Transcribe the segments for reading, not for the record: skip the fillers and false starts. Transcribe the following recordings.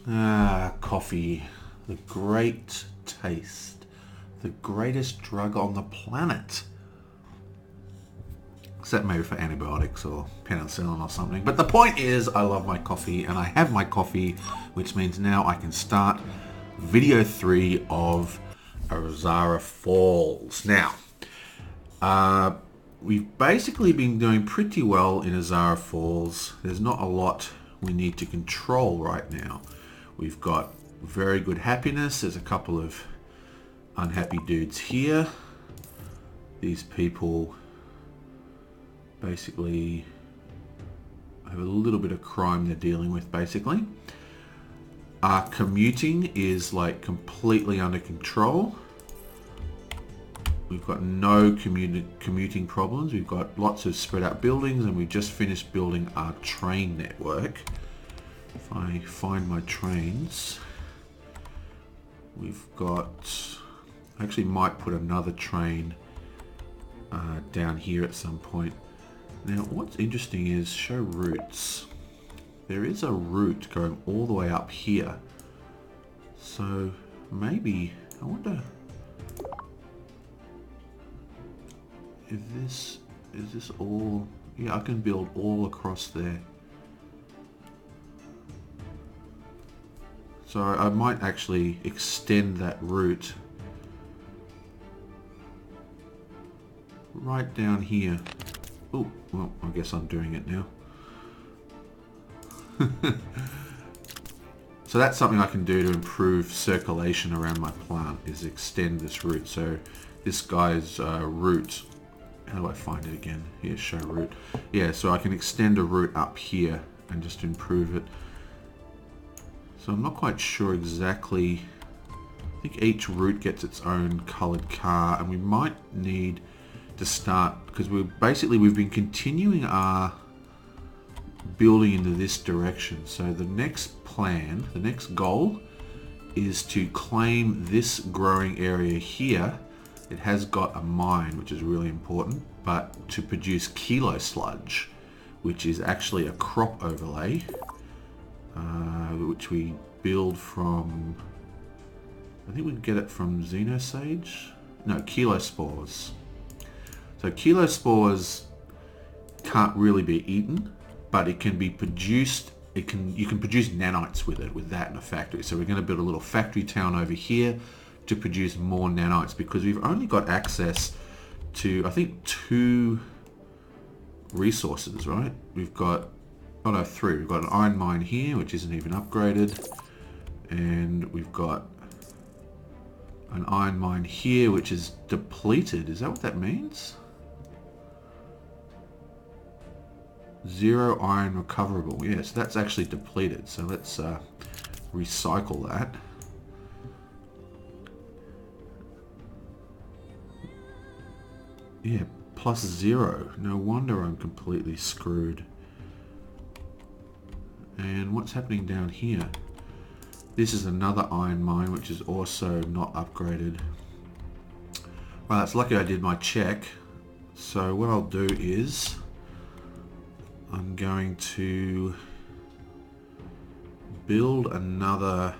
Ah, coffee. The great taste. The greatest drug on the planet. Except maybe for antibiotics or penicillin or something. But the point is, I love my coffee and I have my coffee, which means now I can start video 3 of Azara Falls. Now, we've basically been doing pretty well in Azara Falls. There's not a lot we need to control right now. We've got very good happiness. There's a couple of unhappy dudes here. These people basically have a little bit of crime they're dealing with, basically. Our commuting is like completely under control. We've got no commuting problems. We've got lots of spread out buildings, and we just finished building our train network. If I find my trains, we've got, I actually might put another train down here at some point. Now what's interesting is show routes. There is a route going all the way up here. So maybe, I wonder if this, is this all, yeah, I can build all across there. So I might actually extend that route right down here. Oh, well, I guess I'm doing it now. So that's something I can do to improve circulation around my plant, is extend this route. So this guy's route, how do I find it again? Here, show route. Yeah, so I can extend a route up here and just improve it. So I'm not quite sure exactly. I think each route gets its own colored car, and we might need to start, because we've been continuing our building into this direction. So the next plan, the next goal is to claim this growing area here. It has got a mine, which is really important, but to produce kilo sludge, which is actually a crop overlay, which we build from, I think we can get it from xenosage? No, kilospores. So kilospores can't really be eaten, but it can be produced. You can produce nanites with it, with that in a factory. So we're going to build a little factory town over here to produce more nanites, because we've only got access to, I think, 2 resources, right? We've got, oh no, 3. We've got an iron mine here, which isn't even upgraded, and we've got an iron mine here, which is depleted. Is that what that means? 0 iron recoverable. Yes, that's actually depleted. So let's recycle that. Yeah, +0. No wonder I'm completely screwed. And what's happening down here? This is another iron mine, which is also not upgraded. Well, it's lucky I did my check. So what I'll do is I'm going to build another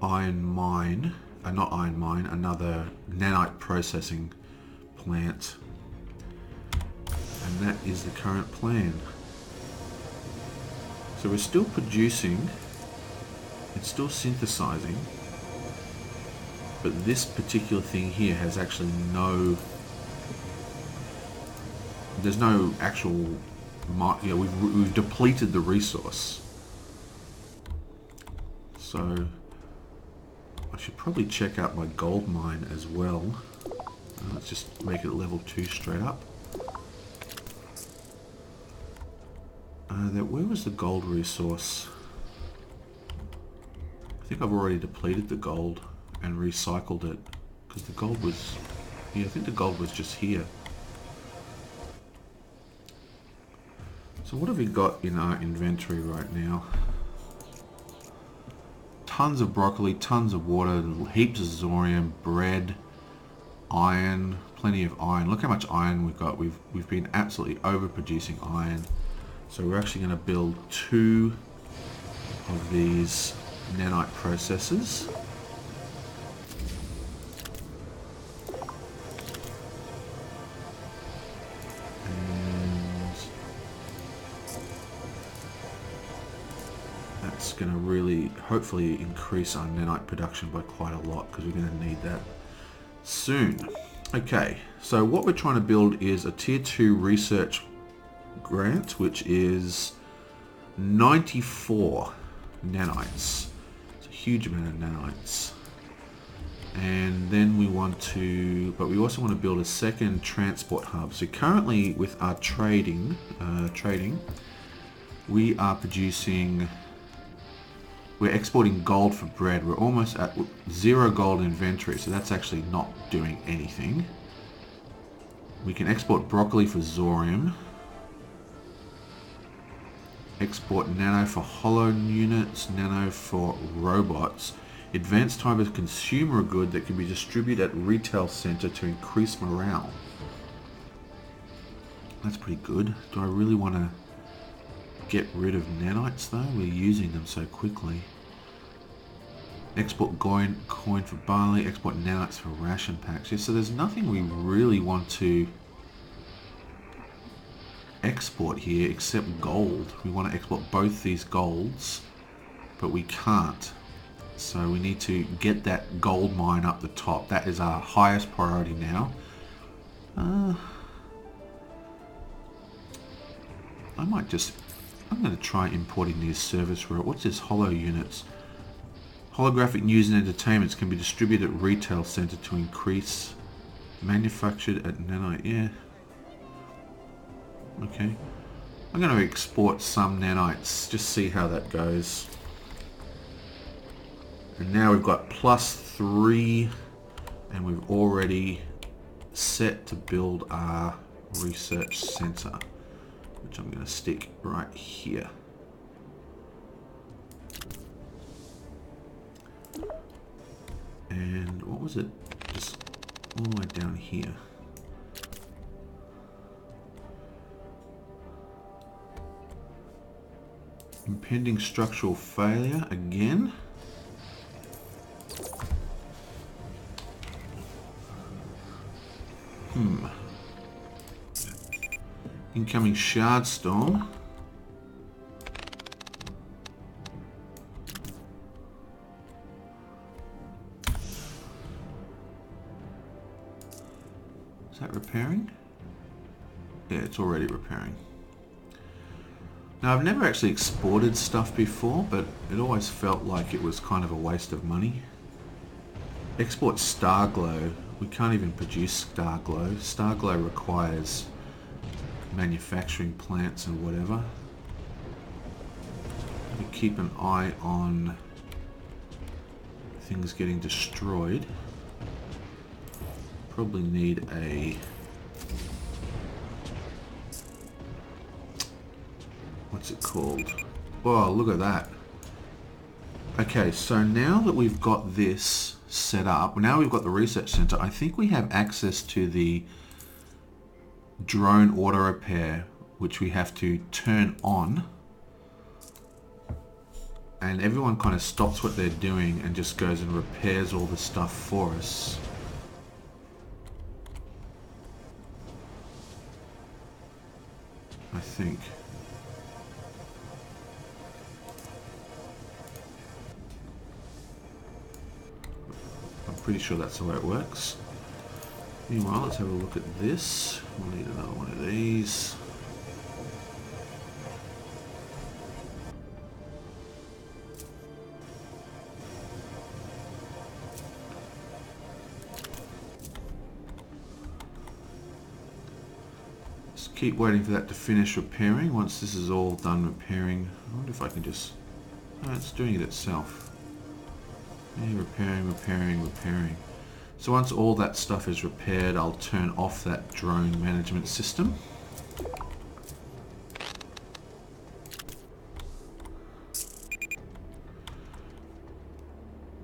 iron mine, not iron mine, another nanite processing plant. And that is the current plan. So we're still producing, it's still synthesizing, but this particular thing here has actually no, there's no actual, we've depleted the resource. So I should probably check out my gold mine as well. Let's just make it level 2 straight up. Where was the gold resource? I think I've already depleted the gold and recycled it, because the gold was, yeah, I think the gold was just here. So what have we got in our inventory right now? Tons of broccoli, tons of water, heaps of zorium, bread, iron, plenty of iron. Look how much iron we've got. We've been absolutely overproducing iron. So we're actually going to build 2 of these nanite processors. And that's going to really, hopefully, increase our nanite production by quite a lot, because we're going to need that soon. Okay, so what we're trying to build is a tier 2 research grant, which is 94 nanites. It's a huge amount of nanites. And then we want to, but we also want to build a second transport hub. So currently with our trading, we are producing, we're exporting gold for bread. We're almost at 0 gold inventory, so that's actually not doing anything. We can export broccoli for Zorium. Export nano for hollow units, nano for robots. Advanced type of consumer good that can be distributed at retail center to increase morale. That's pretty good. Do I really want to get rid of nanites though? We're using them so quickly. Export coin for barley, export nanites for ration packs. Yeah, so there's nothing we really want to export here except gold. We want to export both these golds, but we can't. So we need to get that gold mine up the top. That is our highest priority now. I'm going to try importing these service route. What's this? Hollow units. Holographic news and entertainments can be distributed at retail center to increase manufactured at nanite. Yeah. Okay. I'm going to export some nanites. Just see how that goes. And now we've got +3 and we've already set to build our research center, which I'm going to stick right here. And what was it? Just all the way down here. Impending structural failure again. Incoming shard storm. Is that repairing? Yeah, it's already repairing. Now, I've never actually exported stuff before, but it always felt like it was kind of a waste of money. Export Starglow. We can't even produce Starglow. Starglow requires manufacturing plants and whatever. We keep an eye on things getting destroyed. Probably need a... what's it called? Oh, look at that. Okay, so now that we've got this set up, now we've got the research center, I think we have access to the drone auto repair, which we have to turn on. And everyone kind of stops what they're doing and just goes and repairs all the stuff for us. I think. I'm pretty sure that's the way it works. Meanwhile, let's have a look at this. We'll need another one of these. Just keep waiting for that to finish repairing. Once this is all done repairing, I wonder if I can just... oh, it's doing it itself. Yeah, repairing. So once all that stuff is repaired, I'll turn off that drone management system.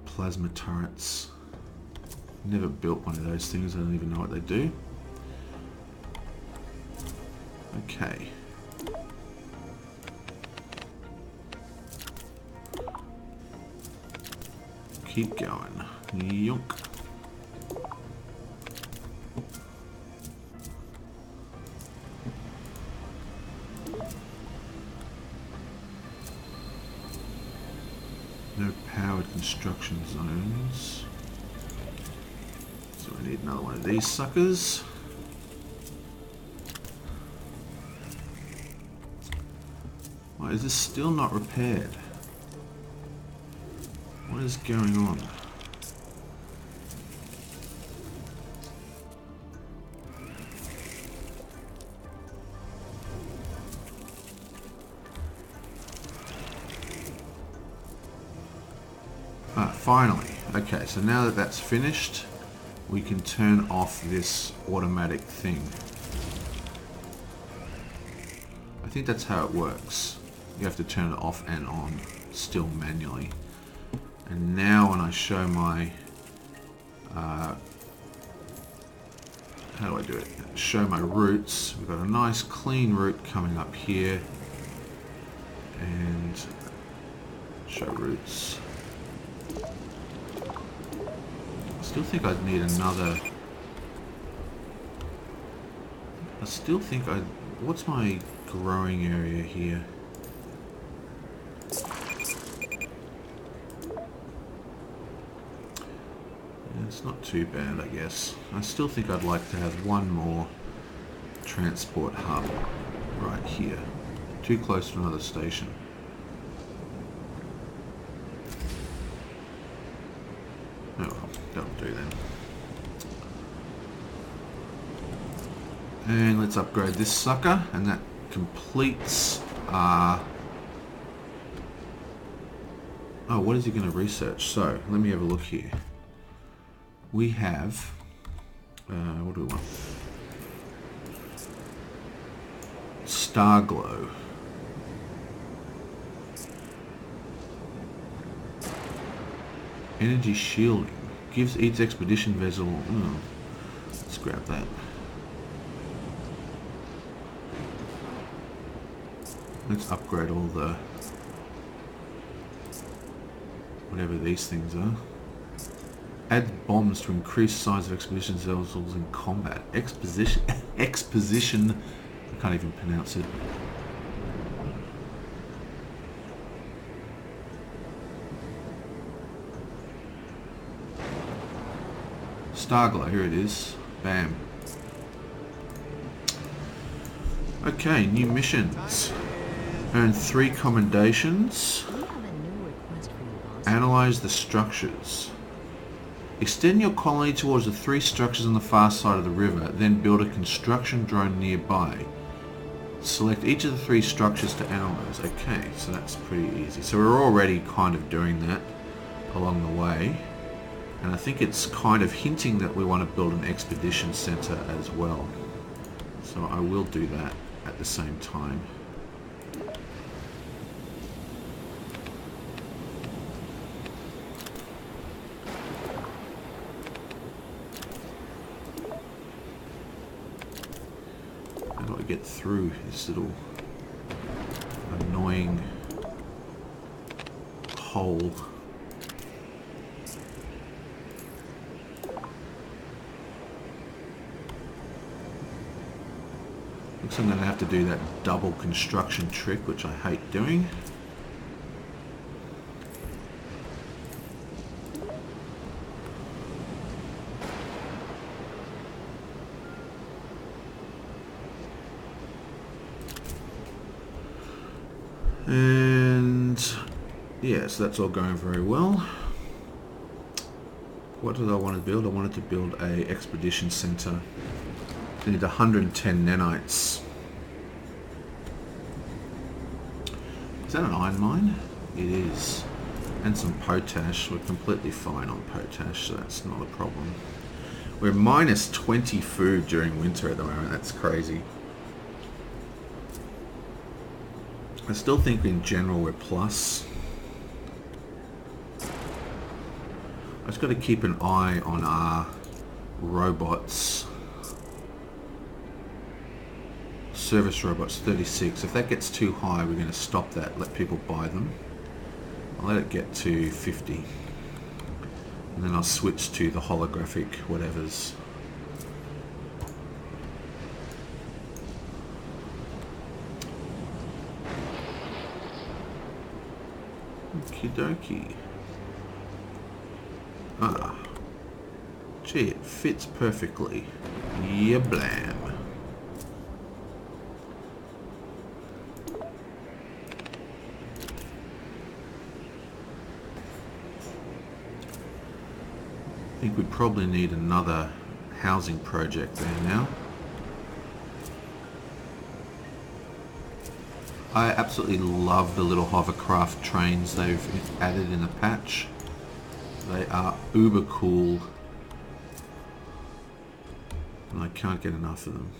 Plasma turrets. Never built one of those things, I don't even know what they do. Okay. keep going. Yonk. No powered construction zones. So I need another one of these suckers. Why is this still not repaired? What is going on? Ah, finally. Okay, so now that that's finished, we can turn off this automatic thing. I think that's how it works. You have to turn it off and on, still manually. And now when I show my, how do I do it? Show my routes. We've got a nice clean route coming up here. And show routes. I still think I'd need another. I still think what's my growing area here? It's not too bad, I guess. I still think I'd like to have one more transport hub right here. Too close to another station. Oh well, that'll do then. And let's upgrade this sucker, and that completes our... Oh, what is he going to research? So, let me have a look here. We have... what do we want? Star Glow. Energy shielding. Gives each expedition vessel... Oh, let's grab that. Let's upgrade all the... whatever these things are. Add bombs to increase size of expedition vessels in combat. Exposition... Exposition... I can't even pronounce it. Starglow, here it is. Bam. Okay, new missions. Earn 3 commendations. Analyze the structures. Extend your colony towards the 3 structures on the far side of the river, then build a construction drone nearby. Select each of the 3 structures to analyze. Okay, so that's pretty easy. So we're already kind of doing that along the way. And I think it's kind of hinting that we want to build an expedition center as well. So I will do that at the same time. How do I get through this little annoying hole? Looks like I'm going to have to do that double construction trick, which I hate doing. And yeah, so that's all going very well. What did I want to build? I wanted to build a expedition center. I need 110 nanites. Is that an iron mine? It is. And some potash. We're completely fine on potash, so that's not a problem. We're minus 20 food during winter at the moment. That's crazy. I still think in general we're plus. I just got to keep an eye on our robots. Service robots 36. If that gets too high, we're going to stop that, let people buy them. I'll let it get to 50. And then I'll switch to the holographic whatevers. Okie dokie. Ah. Gee, it fits perfectly. Yeah, blam. I think we probably need another housing project there now. I absolutely love the little hovercraft trains they've added in the patch. They are uber cool. And I can't get enough of them.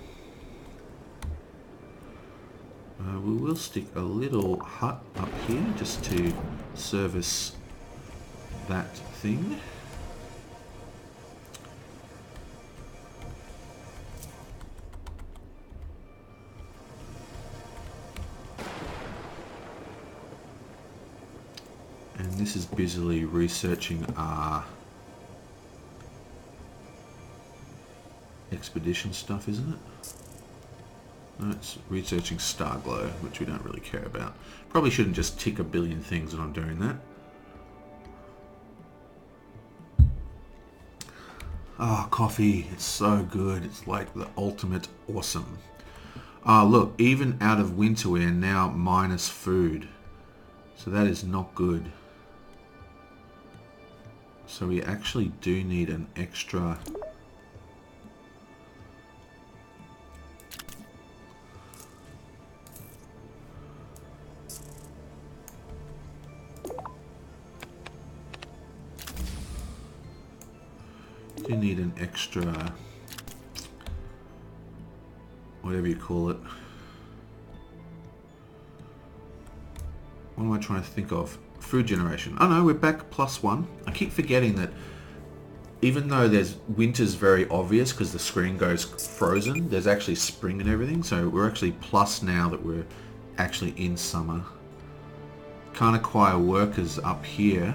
We will stick a little hut up here just to service that thing. And this is busily researching our expedition stuff, isn't it? No, it's researching Starglow, which we don't really care about. Probably shouldn't just tick a billion things when I'm doing that. Ah, coffee. It's so good. It's like the ultimate awesome. Ah, look, even out of winter we're now minus food. So that is not good. So we actually do need an extra... do need an extra... whatever you call it. What am I trying to think of? Food generation. Oh no, we're back +1. I keep forgetting that even though winter's very obvious because the screen goes frozen, there's actually spring and everything. So we're actually plus now that we're actually in summer. Can't acquire workers up here.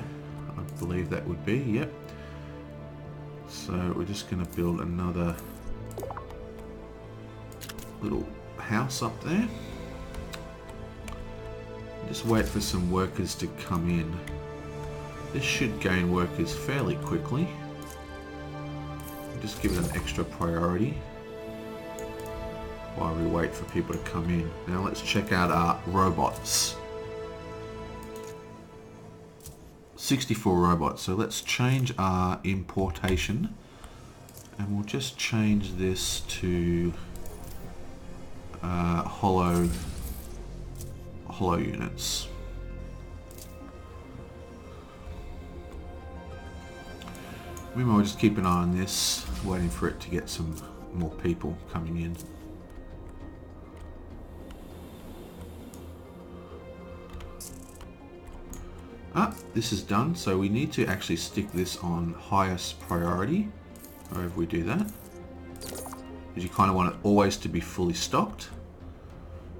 I believe that would be, yep. So we're just going to build another little house up there. Just wait for some workers to come in. This should gain workers fairly quickly. Just give it an extra priority while we wait for people to come in. Now let's check out our robots. 64 robots. So let's change our importation and we'll just change this to hollow units. Meanwhile, we'll just keep an eye on this, waiting for it to get some more people coming in. Ah, this is done, so we need to actually stick this on highest priority, however we do that. Because you kind of want it always to be fully stocked.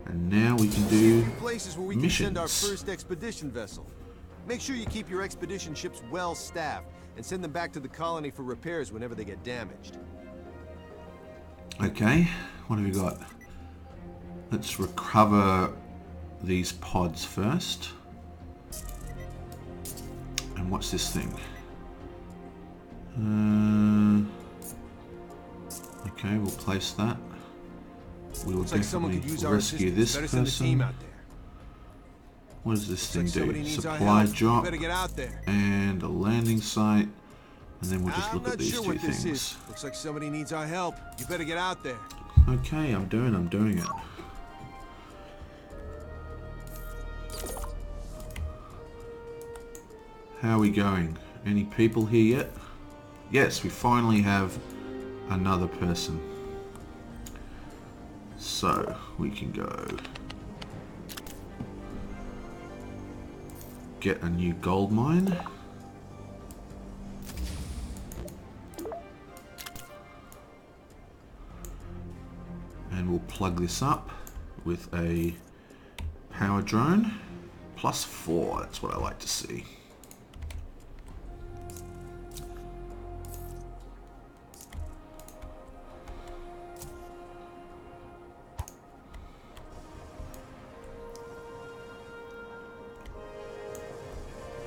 And now we can do places where we missions. can send our first expedition vessel. Make sure you keep your expedition ships well staffed and send them back to the colony for repairs whenever they get damaged. Okay, what have we got? Let's recover these pods first. And what's this thing? Okay, we'll place that. We will definitely rescue this person. What does this thing do? Supply drop and a landing site. And then we'll just look at these two things. Looks like somebody needs our help. You better get out there. Okay, I'm doing it. How are we going? Any people here yet? Yes, we finally have another person. So, we can go get a new gold mine. And we'll plug this up with a power drone. +4, that's what I like to see.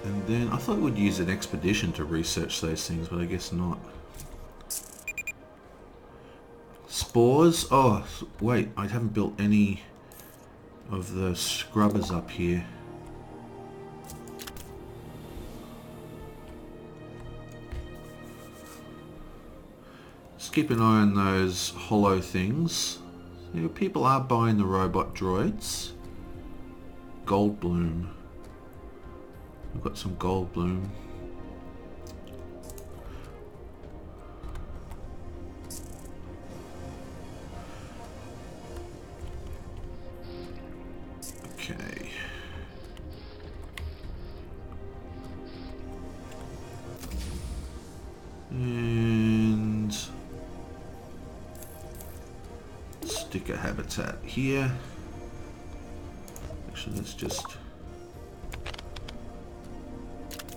And then I thought we'd use an expedition to research those things, but I guess not. Spores. Oh, wait, I haven't built any of the scrubbers up here. Just keep an eye on those hollow things. You know, people are buying the robot droids. Gold bloom. We've got some gold bloom. Okay. And stick a habitat here. Actually, let's just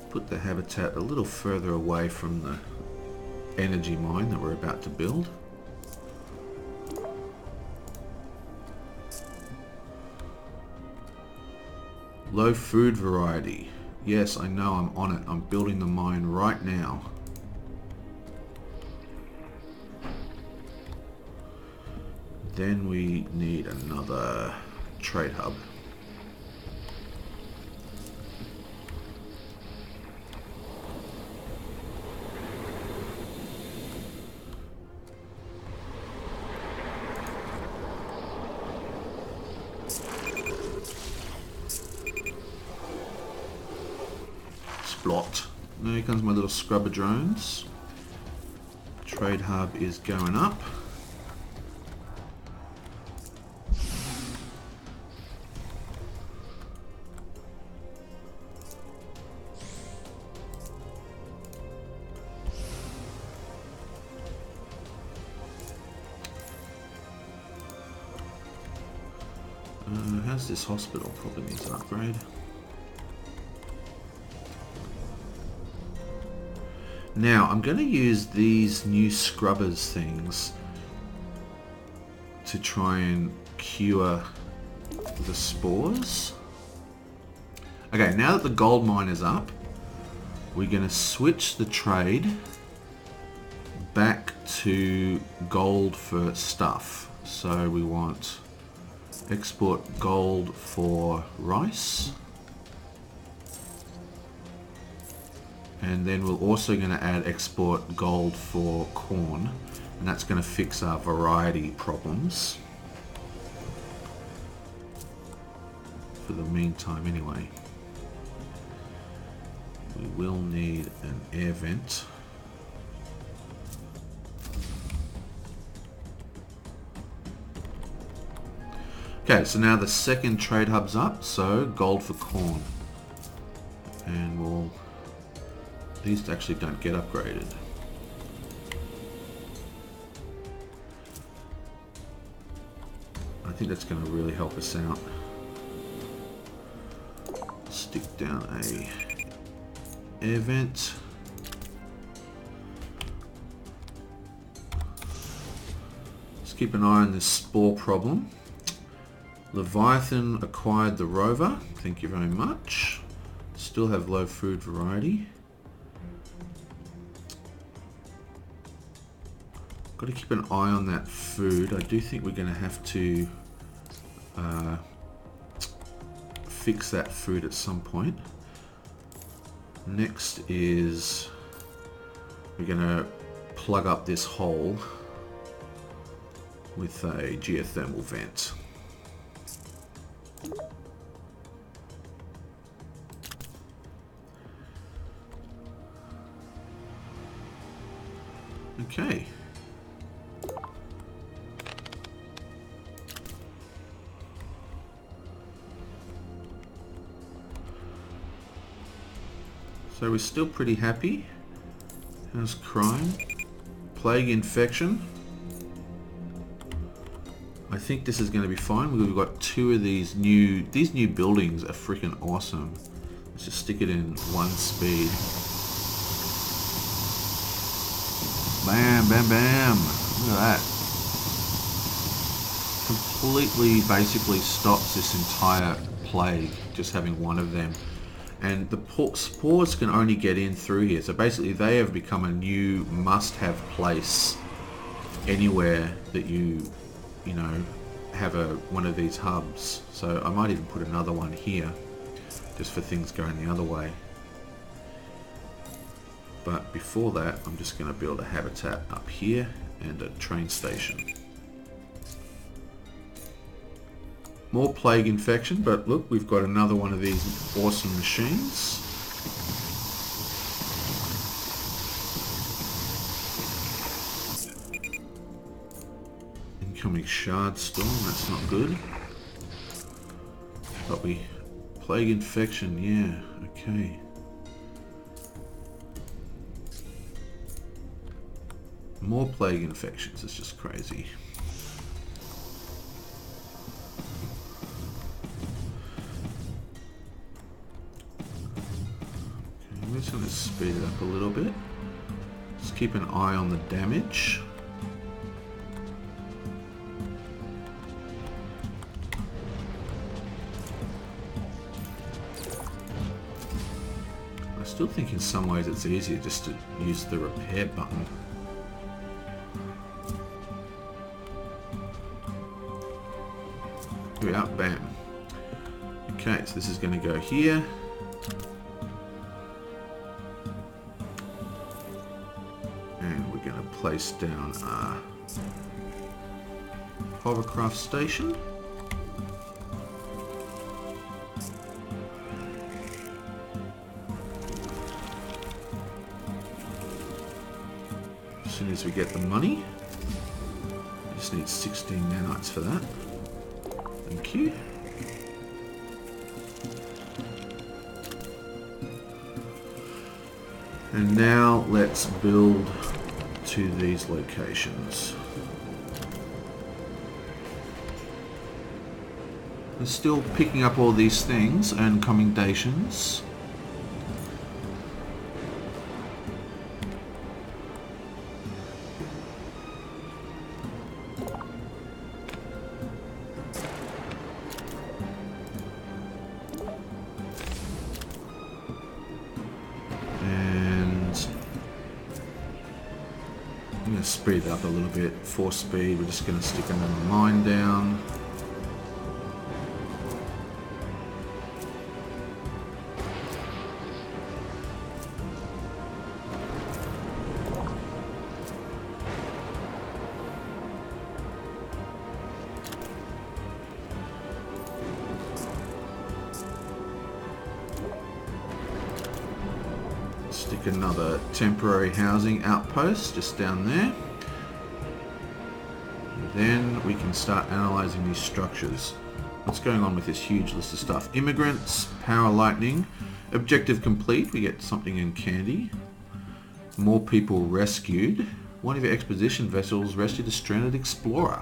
put the habitat a little further away from the energy mine that we're about to build. Low food variety. Yes, I know, I'm on it. I'm building the mine right now. Then we need another trade hub. Splot. There comes my little scrubber drones. Trade hub is going up. How's this hospital? Probably needs an upgrade. Now, I'm going to use these new scrubbers things to try and cure the spores. Okay, now that the gold mine is up, we're going to switch the trade back to gold for stuff. So we want export gold for rice. And then we're also going to add export gold for corn. And that's going to fix our variety problems. For the meantime anyway. We will need an air vent. Okay, so now the second trade hub's up, so gold for corn. And we'll... These actually don't get upgraded. I think that's going to really help us out. Stick down a air vent. Let's keep an eye on this spore problem. Leviathan acquired the rover. Thank you very much. Still have low food variety. Got to keep an eye on that food. I do think we're going to have to fix that food at some point. Next is we're going to plug up this hole with a geothermal vent. Okay. So we're still pretty happy. How's crime? Plague infection. I think this is going to be fine. We've got two of these new buildings are freaking awesome. Let's just stick it in one speed. Bam, bam, bam. Look at that. Completely basically stops this entire plague, just having one of them. And the spores can only get in through here. So basically they have become a new must-have place anywhere that you know, have one of these hubs. So I might even put another one here, just for things going the other way. But before that, I'm just going to build a habitat up here and a train station. More plague infection, but look, we've got another one of these awesome machines. Incoming shard storm, that's not good. But plague infection, yeah, okay. More plague infections, it's just crazy. Okay, we're just going to speed it up a little bit. Just keep an eye on the damage. I still think in some ways it's easier just to use the repair button. Here we are, bam. Okay, so this is going to go here. And we're going to place down our hovercraft station. As soon as we get the money. We just need 16 nanites for that. Thank you. And now let's build to these locations. We're still picking up all these things and commendations. I'm going to speed it up a little bit. 4 speed, we're just going to stick another mine down. Stick another temporary housing outpost just down there. And then we can start analysing these structures. What's going on with this huge list of stuff? Immigrants, power lightning, objective complete, we get something in candy. More people rescued. One of your expedition vessels rescued a stranded explorer.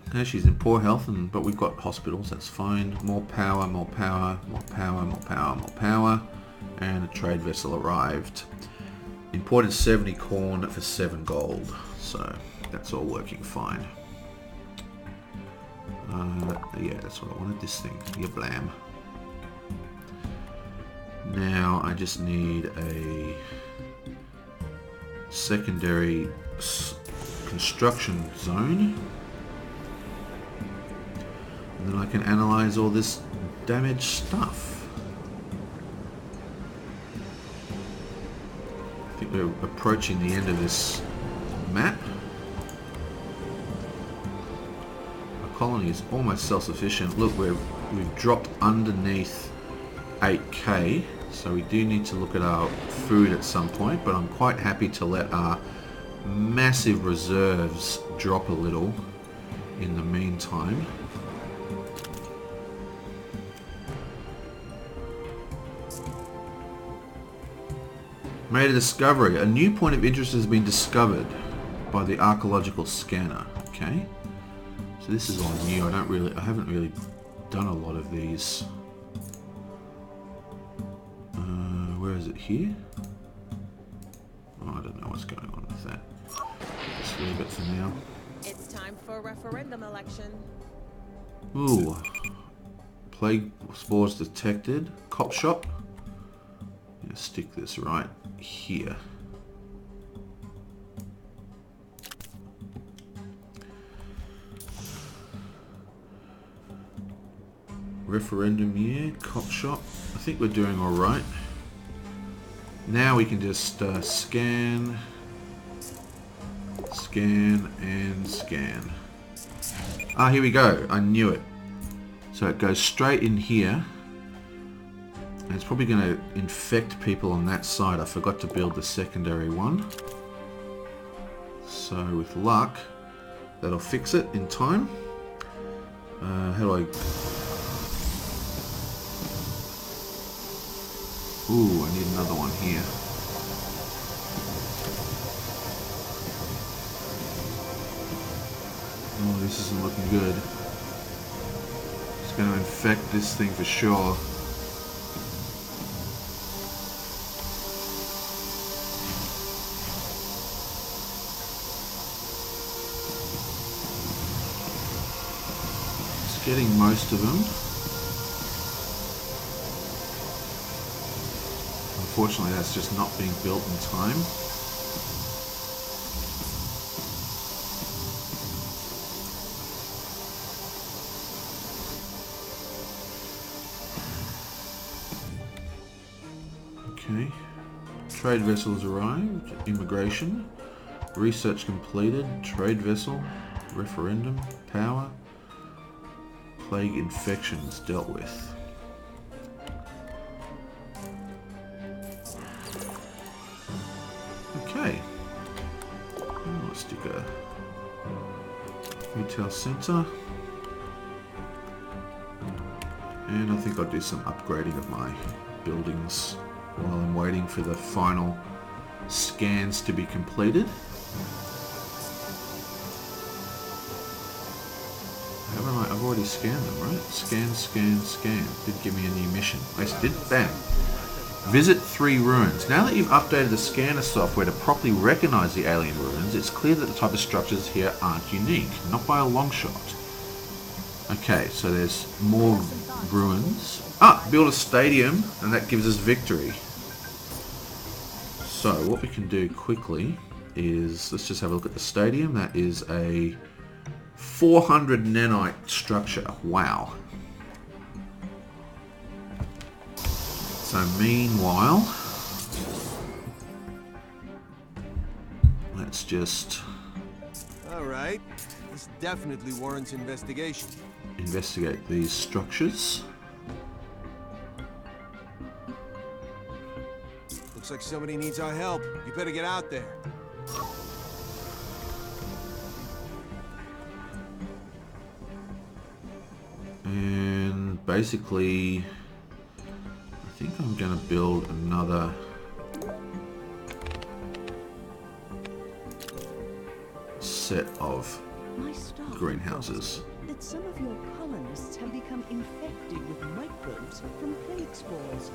Okay, she's in poor health, but we've got hospitals, that's fine. More power, more power, more power, more power, more power. And a trade vessel arrived. Imported 70 corn for 7 gold. So that's all working fine. Yeah, that's what I wanted, this thing. Yeah, blam. Now I just need a secondary construction zone. And then I can analyze all this damaged stuff. I think we're approaching the end of this map. Our colony is almost self-sufficient. Look, we've dropped underneath 8k, so we do need to look at our food at some point, but I'm quite happy to let our massive reserves drop a little in the meantime. Made a discovery. A new point of interest has been discovered by the archaeological scanner. Okay, so this is all new. I haven't really done a lot of these. Where is it here? Oh, I don't know what's going on with that. Just leave it for now. It's time for a referendum election. Ooh, Plague spores detected. Cop shop. I'm gonna stick this right here. Referendum year, cop shop. I think we're doing all right. Now we can just scan, and scan. Ah, here we go. I knew it. So it goes straight in here. And it's probably going to infect people on that side. I forgot to build the secondary one. So with luck, that'll fix it in time. How do I... Ooh, I need another one here. Oh, this isn't looking good. It's going to infect this thing for sure. It's getting most of them. Unfortunately, that's just not being built in time. Okay. Trade vessels arrived. Immigration. Research completed. Trade vessel. Referendum. Power. Plague infections dealt with. Okay. Let's stick a retail center. And I think I'll do some upgrading of my buildings while I'm waiting for the final scans to be completed. Haven't I? I've already scanned them, right? Scan, scan, scan. Did give me a new mission. I did. Bam. Visit 3 ruins. Now that you've updated the scanner software to properly recognize the alien ruins, it's clear that the type of structures here aren't unique. Not by a long shot. Okay, so there's more ruins. Ah, build a stadium, and that gives us victory. So what we can do quickly is, let's just have a look at the stadium. That is a 400 nanite structure. Wow. So meanwhile, let's just... Alright, this definitely warrants investigation. Investigate these structures. Looks like somebody needs our help. You better get out there. And basically... I think I'm going to build another set of greenhouses. That some of your colonists have become infected with microbes from plague spores.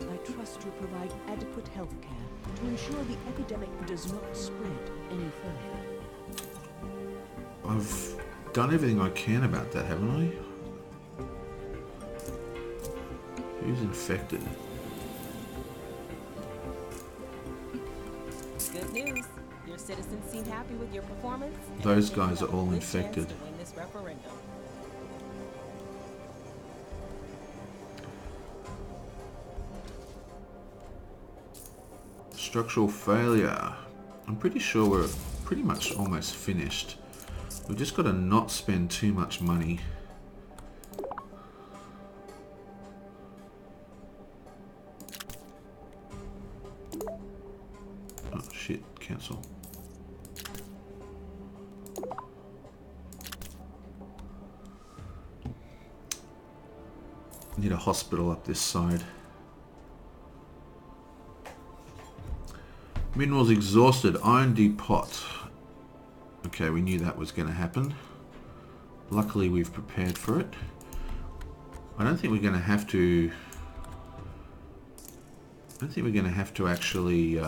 I trust you provide adequate health care to ensure the epidemic does not spread any further. I've done everything I can about that, haven't I? Who's infected? Good news. Your citizens seem happy with your performance. Those guys are all infected. To win this referendum. Structural failure. I'm pretty sure we're pretty much almost finished. We've just got to not spend too much money. Oh shit, cancel. Need a hospital up this side. Minerals exhausted. Iron depot. Okay, we knew that was going to happen. Luckily, we've prepared for it. I don't think we're going to have to... I don't think we're going to have to actually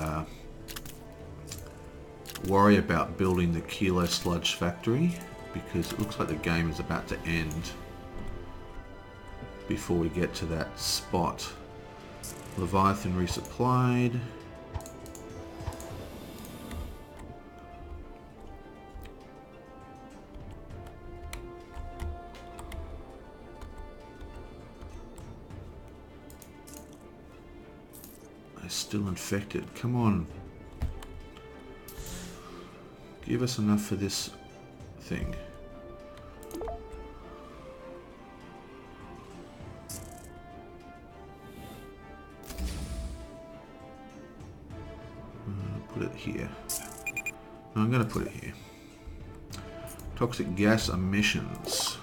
worry about building the Kilo Sludge factory, because it looks like the game is about to end. before we get to that spot. Leviathan resupplied. They're still infected. Come on. Give us enough for this thing. Put it here. No, I'm going to put it here. Toxic gas emissions.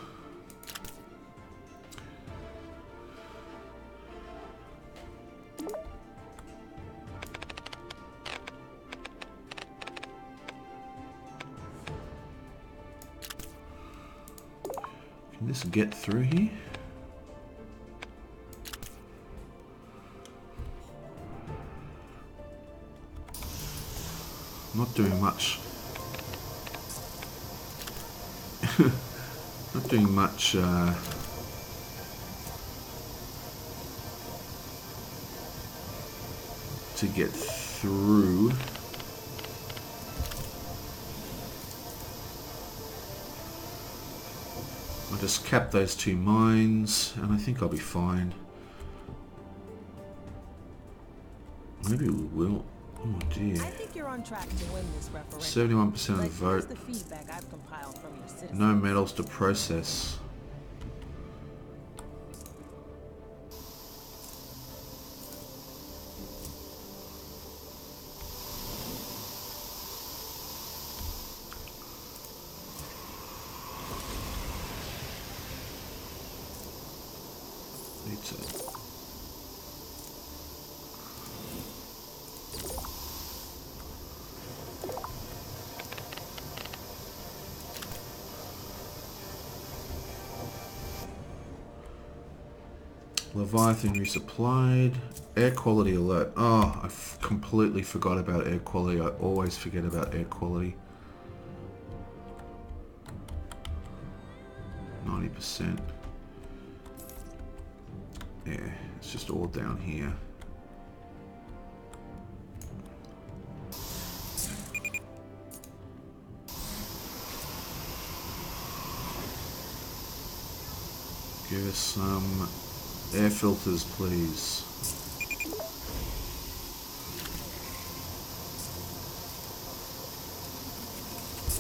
Can this get through here? Not doing much. Not doing much to get through. I'll just cap those 2 mines and I think I'll be fine. Maybe we will. Oh dear. I think you're on track to win this referendum. 71% of the vote. The feedback I've compiled from your citizens. No metals to process. Need to Leviathan resupplied. Air quality alert. Oh, I completely forgot about air quality. I always forget about air quality. 90%. Yeah, it's just all down here. Give us some air filters, please.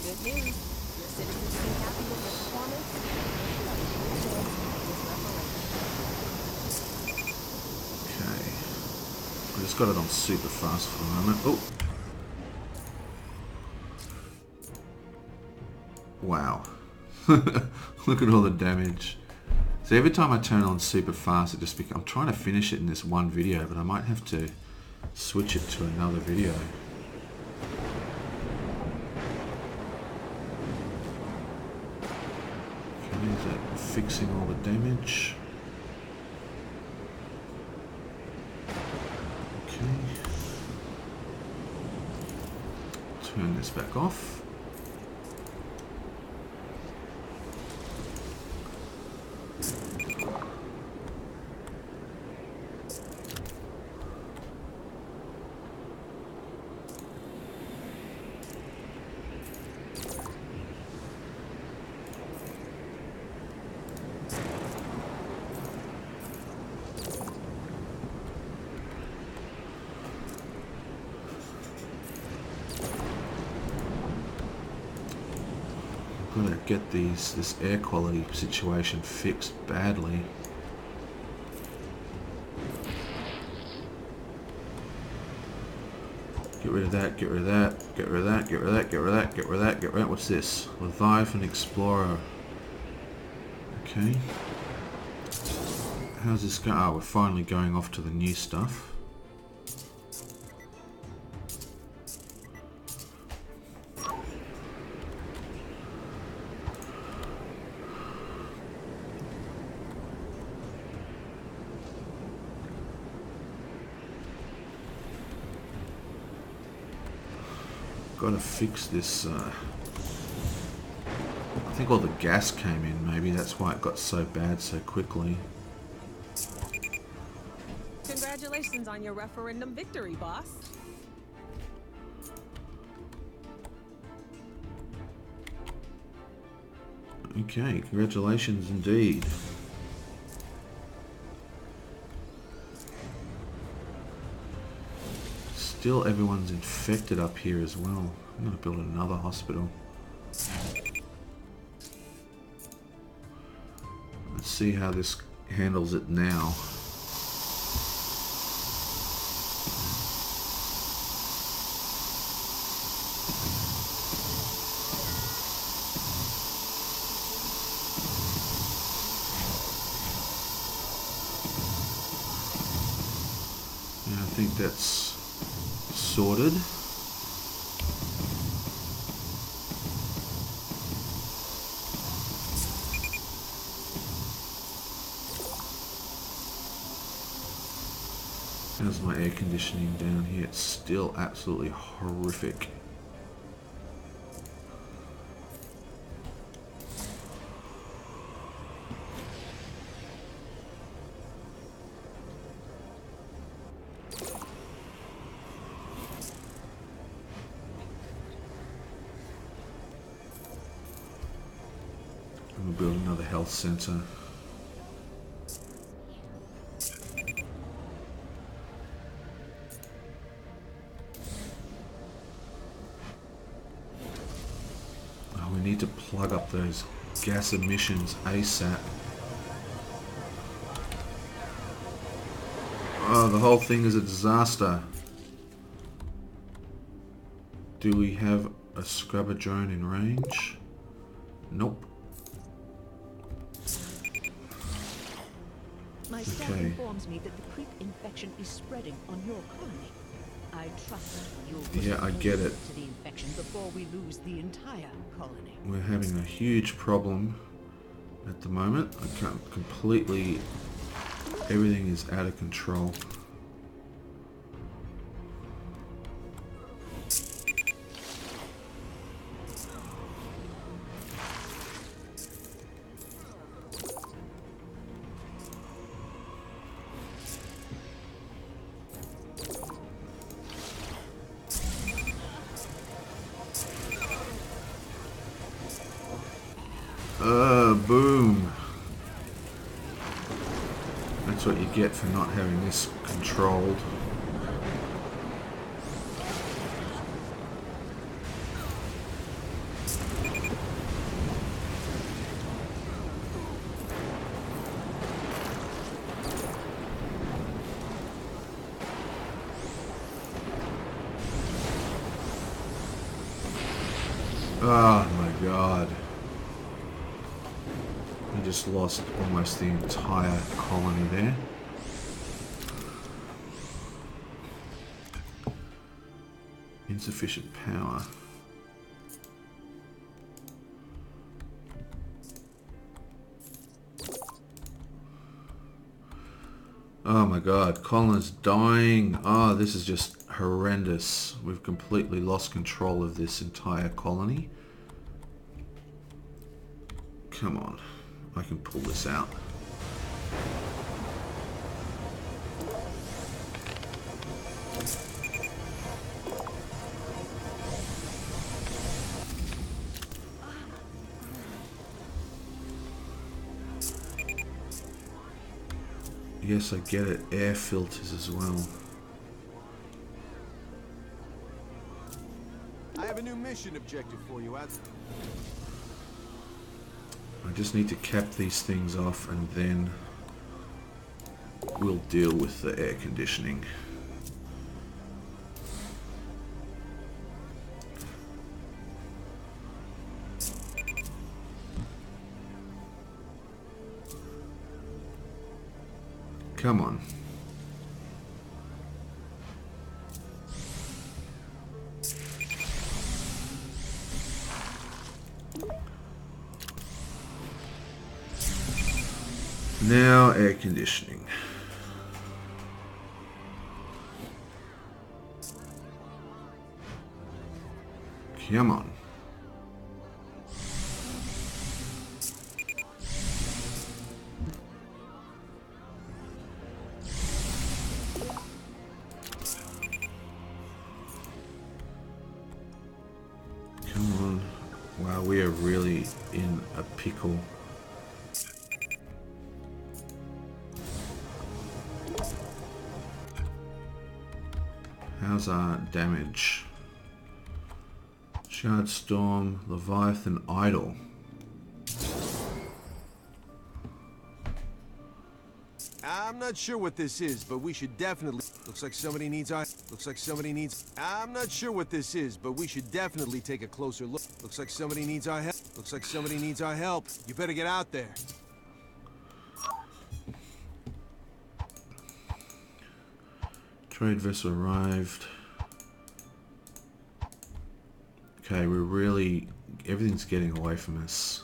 Good news. Your citizens seem happy with your performance. Okay. I just got it on super fast for a moment. Oh! Wow. Look at all the damage. So every time I turn on super fast, it just becomes... I'm trying to finish it in this one video, but I might have to switch it to another video. Okay, is that fixing all the damage? Okay. Turn this back off. Gotta get this air quality situation fixed badly. Get rid of that, get rid of that, get rid of that, get rid of that, get rid of that, get rid of that, get rid of that. What's this? Leviathan Explorer. Okay. How's this going? Oh, we're finally going off to the new stuff. Gotta fix this. I think all the gas came in, maybe that's why it got so bad so quickly. Congratulations on your referendum victory, boss. Okay, congratulations indeed. Still everyone's infected up here as well. I'm going to build another hospital. Let's see how this handles it now. Yeah, I think that's sorted. How's my air conditioning down here? It's still absolutely horrific. I'm gonna build another health center. We need to plug up those gas emissions ASAP. Oh, the whole thing is a disaster. Do we have a scrubber drone in range? Nope. My staff informs me that the creep infection is spreading on your colony. I trust you'll put I get it. to the infection before we lose the entire colony. We're having a huge problem at the moment. I can't completely... Everything is out of control. Boom. That's what you get for not having this controlled. Oh my god. I just lost almost the entire colony there. Insufficient power. Oh my god, Colin's dying. Oh, this is just horrendous. We've completely lost control of this entire colony. Come on, I can pull this out. Yes, I get it. Air filters as well. I have a new mission objective for you, Azara. I just need to cap these things off and then we'll deal with the air conditioning. Come on. Now air conditioning. Come on. we are really in a pickle. How's our damage? Shard Storm, Leviathan Idol. I'm not sure what this is, but we should definitely... Looks like somebody needs our... I'm not sure what this is, but we should definitely take a closer look. Looks like somebody needs our help. You better get out there. Trade vessel arrived. Okay, we're really... everything's getting away from us.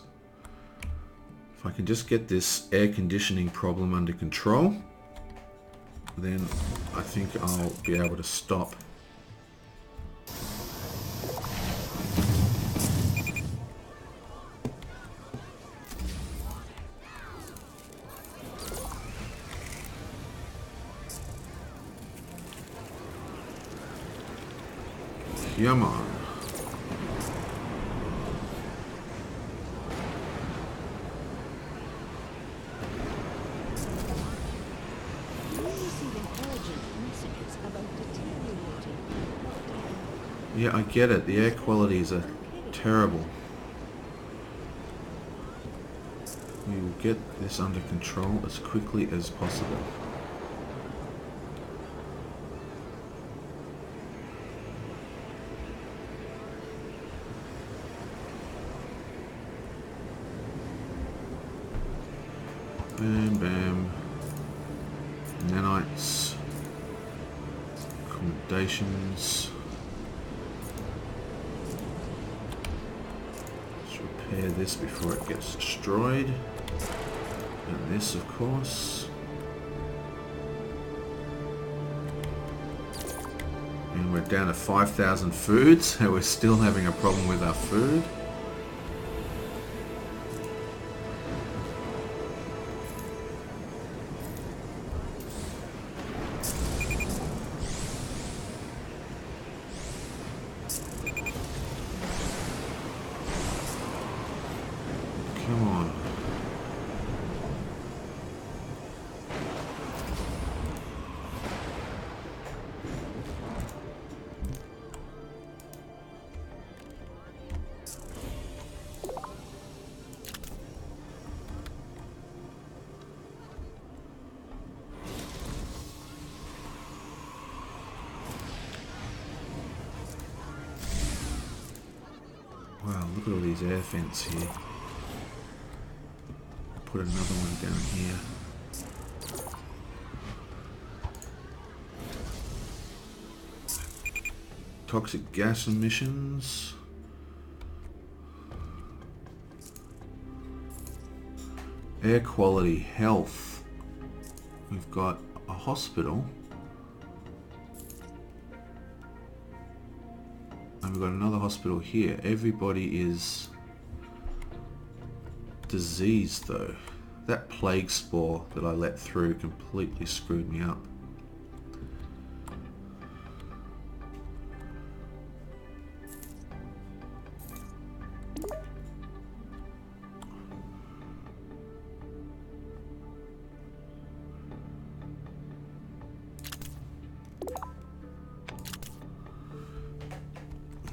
If I can just get this air conditioning problem under control, then I think I'll be able to stop. Come on. Yeah, I get it. The air qualities are terrible. We will get this under control as quickly as possible. Bam, bam. Nanites. Accommodations. Let's repair this before it gets destroyed. And this, of course. And we're down to 5,000 food, so we're still having a problem with our food. Come on. Wow, look at all these air vents here. Put another one down here. Toxic gas emissions. Air quality, health. We've got a hospital. And we've got another hospital here. Everybody is diseased though. That plague spore that I let through completely screwed me up.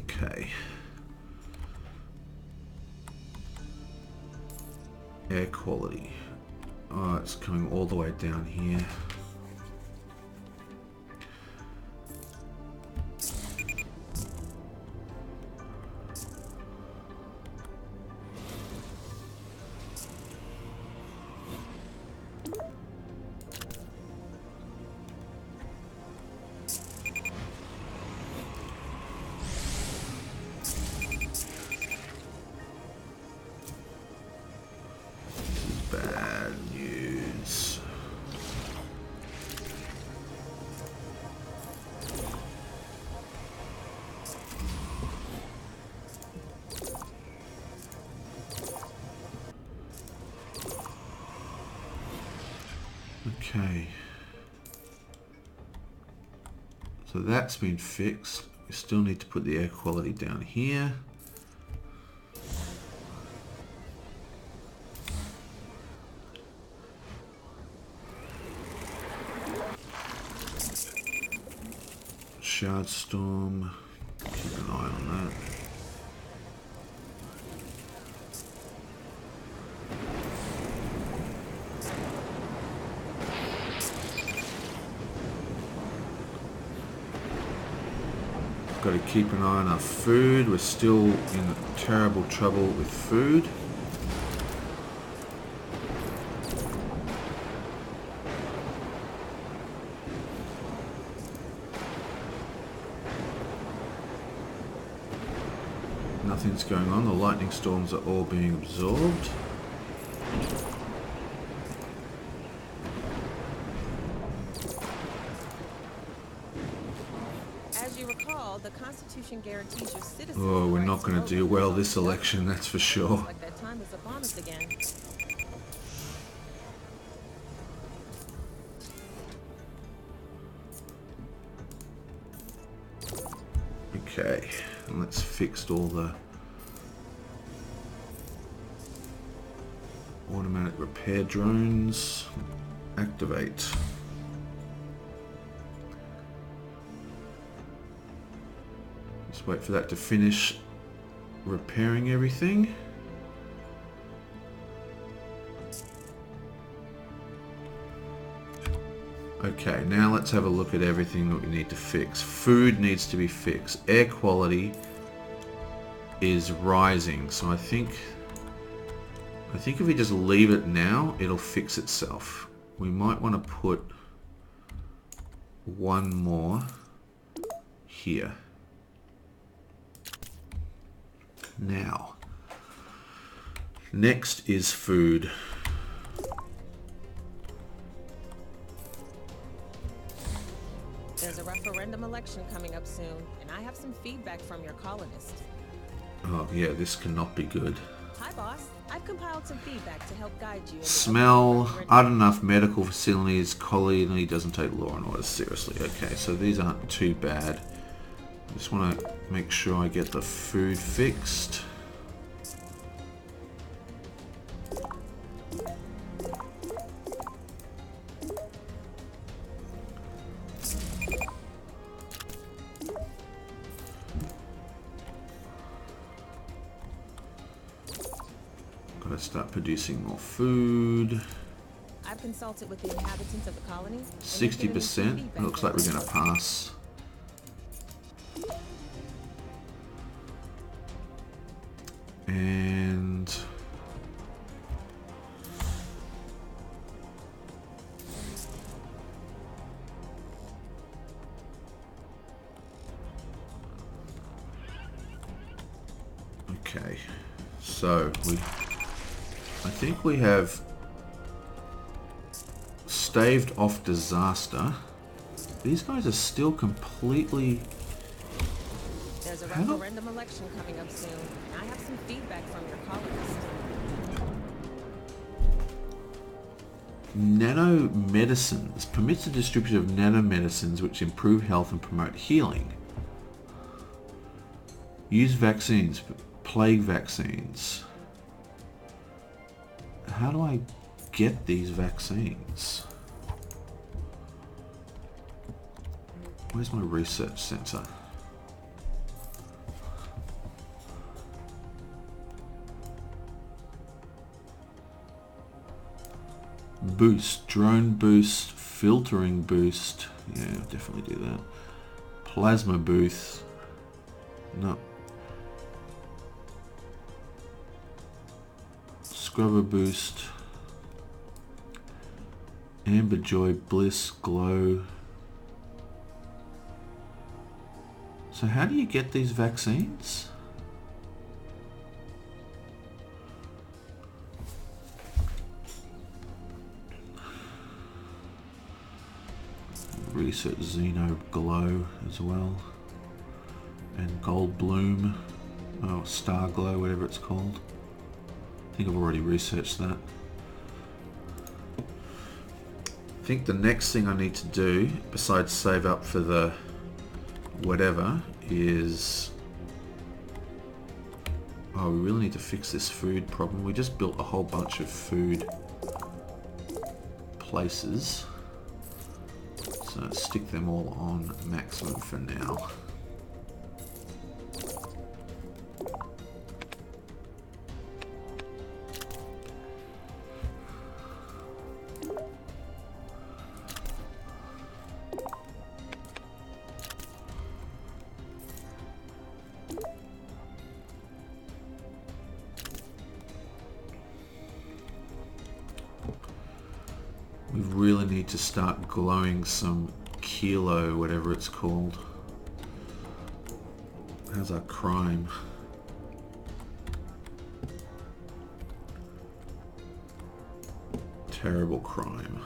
Okay. Air quality. Oh, it's coming all the way down here. Bad news. Okay. So that's been fixed. We still need to put the air quality down here. Shard Storm. Keep an eye on that. Got to keep an eye on our food. We're still in terrible trouble with food. Nothing's going on. The lightning storms are all being absorbed. As you recall, the Constitution guarantees your citizens. Oh, we're not going to do well this election, that's for sure. Like that time is upon us again. Okay, and let's fix all the automatic repair drones. Activate. Just wait for that to finish repairing everything. Okay, now let's have a look at everything that we need to fix. Food needs to be fixed. Air quality is rising, so I think if we just leave it now, it'll fix itself. We might want to put one more here. Now, next is food. There's a referendum election coming up soon, and I have some feedback from your colonists. Oh yeah, this cannot be good. Hi, boss. I've compiled some feedback to help guide you. Smell, aren't enough medical facilities, colony doesn't take law and order seriously. Okay, so these aren't too bad. I just want to make sure I get the food fixed. Gotta start producing more food. I've consulted with the inhabitants of the colony. 60%. Looks like we're gonna pass. And okay, so I think we have staved off disaster. These guys are still completely... There's a referendum election coming up soon, and I have some feedback from your colonists. Nanomedicines. Permits the distribution of nanomedicines which improve health and promote healing. Use vaccines. Plague vaccines. How do I get these vaccines? Where's my research center? Boost, drone boost, filtering boost. Yeah, I'll definitely do that. Plasma boost. No. Scrubber boost. Amber joy, bliss, glow. So how do you get these vaccines? Research Xeno Glow as well. And Gold Bloom. Oh, Star Glow, whatever it's called. I think I've already researched that. I think the next thing I need to do, besides save up for the whatever, is... Oh, we really need to fix this food problem. We just built a whole bunch of food places. So So stick them all on maximum for now. We really need to start glowing some kilo, whatever it's called. How's our crime? Terrible crime.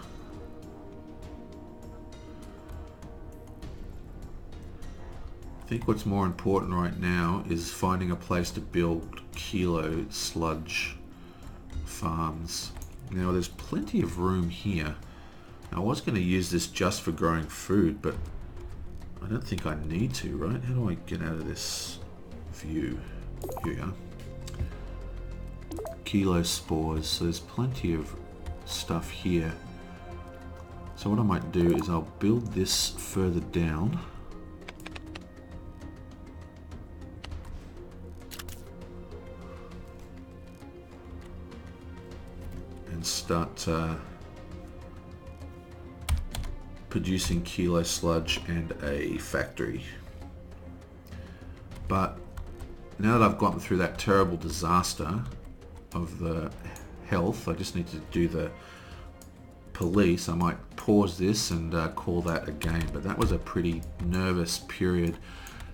I think what's more important right now is finding a place to build kilo sludge farms. Now there's plenty of room here. I was going to use this just for growing food, but I don't think I need to, right? How do I get out of this view? Here we go. Kilo spores. So there's plenty of stuff here. So what I might do is I'll build this further down. And start producing kilo sludge and a factory. But now that I've gotten through that terrible disaster of the health, I just need to do the police. I might pause this and call that a game, but that was a pretty nervous period.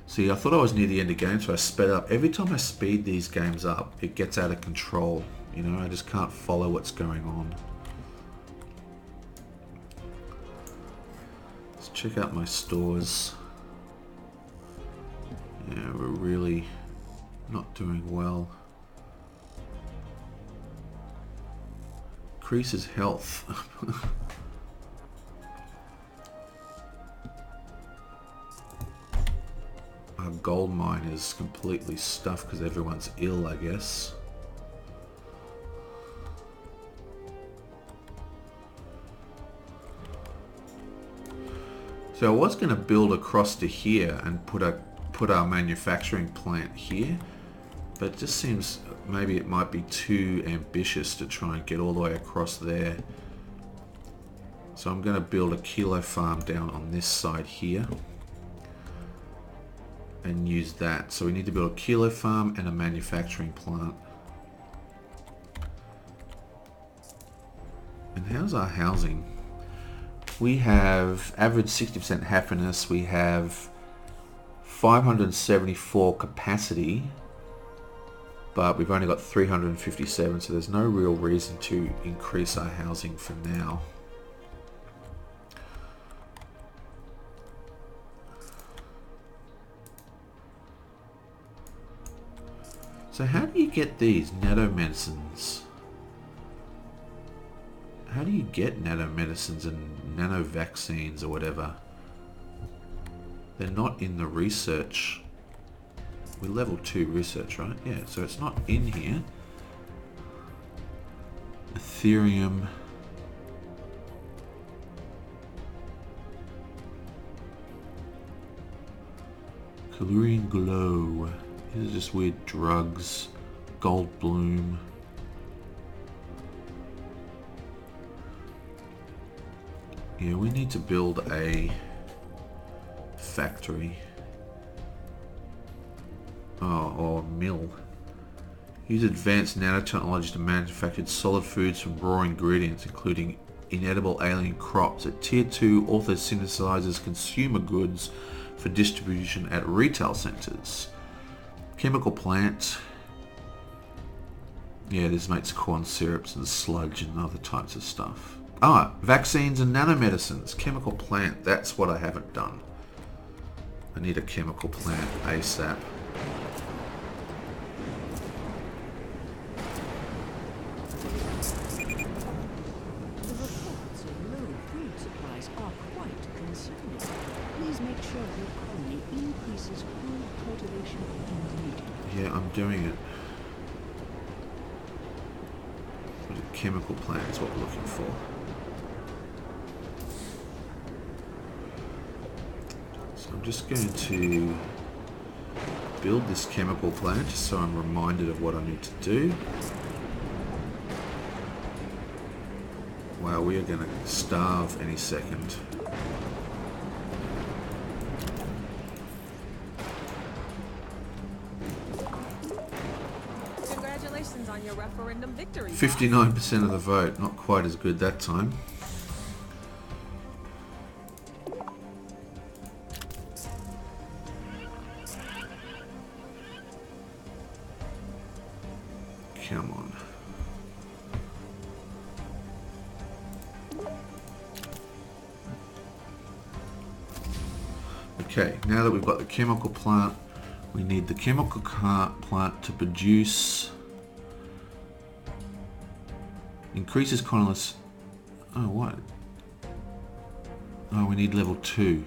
See, I thought I was near the end of the game, so I sped up. Every time I speed these games up, it gets out of control. You know, I just can't follow what's going on. Let's check out my stores. Yeah, we're really not doing well. Increases health. Our gold mine is completely stuffed because everyone's ill, I guess. So I was going to build across to here and put our manufacturing plant here, but it just seems maybe it might be too ambitious to try and get all the way across there. So I'm going to build a kilo farm down on this side here and use that. So we need to build a kilo farm and a manufacturing plant. And how's our housing? We have average 60% happiness. We have 574 capacity, but we've only got 357, so there's no real reason to increase our housing for now. So how do you get these nano medicines? How do you get nano medicines and nano vaccines or whatever? They're not in the research. We're level 2 research, right? Yeah, so it's not in here. Ethereum. Colurian glow. These are just weird drugs. Gold bloom. Yeah, we need to build a factory. Or mill. Use advanced nanotechnology to manufacture solid foods from raw ingredients, including inedible alien crops. At Tier 2, author synthesizes consumer goods for distribution at retail centers. Chemical plant. Yeah, this makes corn syrups and sludge and other types of stuff. Ah, vaccines and nanomedicines. Chemical plant. That's what I haven't done. I need a chemical plant ASAP. The reports of low food supplies are quite concerning. Please make sure your colony increases food cultivation immediately. Yeah, I'm doing it. But a chemical plant is what we're looking for. So I'm just going to build this chemical plant just so I'm reminded of what I need to do. Wow, we are going to starve any second. Congratulations on your referendum victory. 59% of the vote, not quite as good that time. Come on. Okay, now that we've got the chemical plant, we need the chemical plant to produce... Increases colonists... Oh, what? Oh, we need level 2.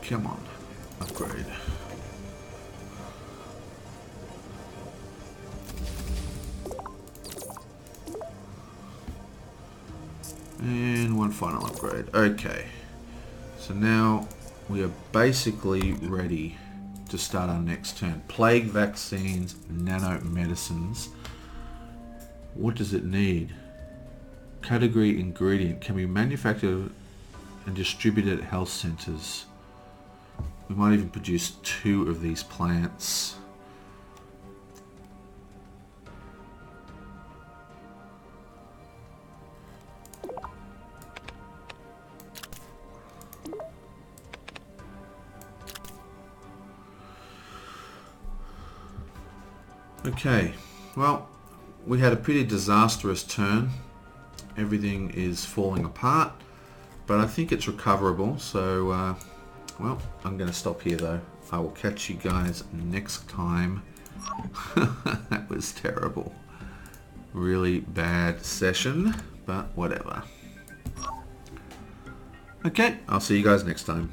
Come on, upgrade. And one final upgrade. Okay. So now we are basically ready to start our next turn. Plague vaccines, nanomedicines. What does it need? Category ingredient can be manufactured and distributed at health centers. We might even produce 2 of these plants. Okay, well, we had a pretty disastrous turn. Everything is falling apart, but I think it's recoverable, so well, I'm going to stop here though. I will catch you guys next time. That was terrible. Really bad session, but whatever. Okay, I'll see you guys next time.